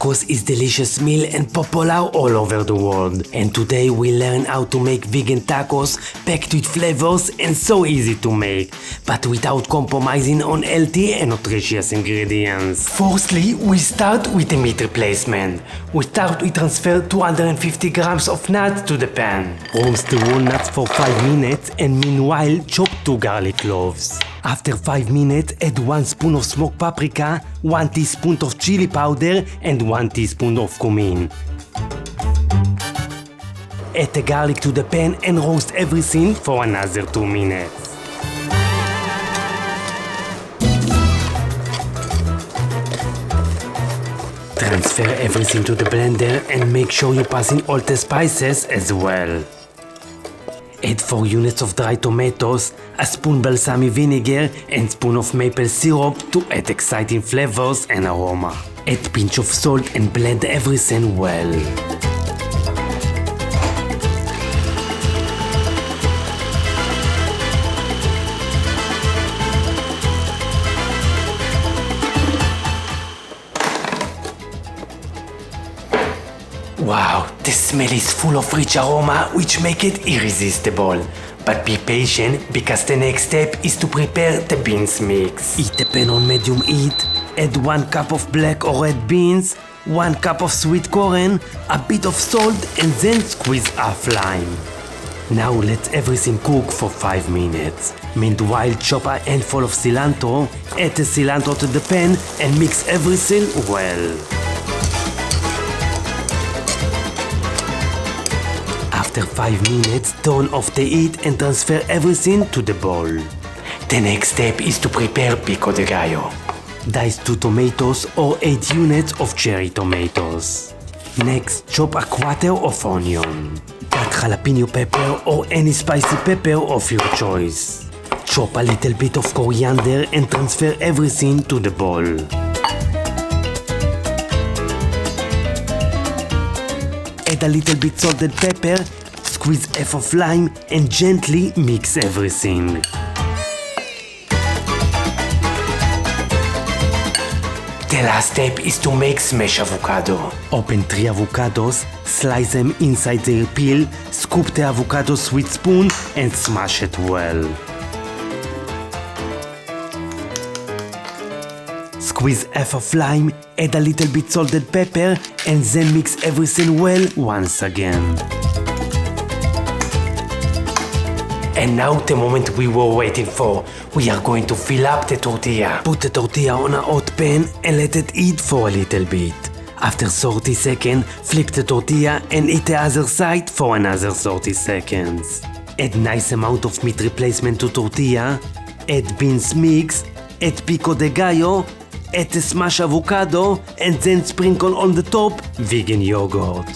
Tacos is delicious meal and popular all over the world. And today we learn how to make vegan tacos packed with flavors and so easy to make, but without compromising on healthy and nutritious ingredients. Firstly, we start with the meat replacement. We start with transfer 250 grams of nuts to the pan. Roast the walnuts for 5 minutes and meanwhile chop 2 garlic cloves. After 5 minutes, add 1 spoon of smoked paprika, 1 teaspoon of chili powder and 1 teaspoon of cumin. Add the garlic to the pan and roast everything for another 2 minutes. Transfer everything to the blender and make sure you pass in all the spices as well. Add 4 units of dry tomatoes, a spoon balsamic vinegar and spoon of maple syrup to add exciting flavors and aroma. Add pinch of salt and blend everything well. Wow, the smell is full of rich aroma which make it irresistible. But be patient because the next step is to prepare the beans mix. Heat the pan on medium heat, add 1 cup of black or red beans, 1 cup of sweet corn, a bit of salt and then squeeze half lime. Now let everything cook for 5 minutes. Meanwhile chop a handful of cilantro, add the cilantro to the pan and mix everything well. After 5 minutes, turn off the heat and transfer everything to the bowl. The next step is to prepare pico de gallo. Dice 2 tomatoes or 8 units of cherry tomatoes. Next, chop a quarter of onion. Add jalapeno pepper or any spicy pepper of your choice. Chop a little bit of coriander and transfer everything to the bowl. Add a little bit salted pepper, squeeze half of lime and gently mix everything. The last step is to make smashed avocado. Open 3 avocados, slice them inside their peel, scoop the avocados with spoon and smash it well. Squeeze half of lime, add a little bit salted pepper and then mix everything well once again. And now the moment we were waiting for. We are going to fill up the tortilla. Put the tortilla on a hot pan and let it heat for a little bit. After 30 seconds, flip the tortilla and eat the other side for another 30 seconds. Add nice amount of meat replacement to tortilla, add beans mix, add pico de gallo, add the smashed avocado and then sprinkle on the top vegan yogurt.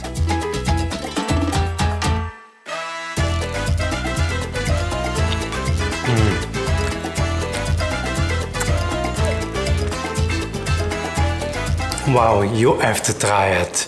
Wow, you have to try it.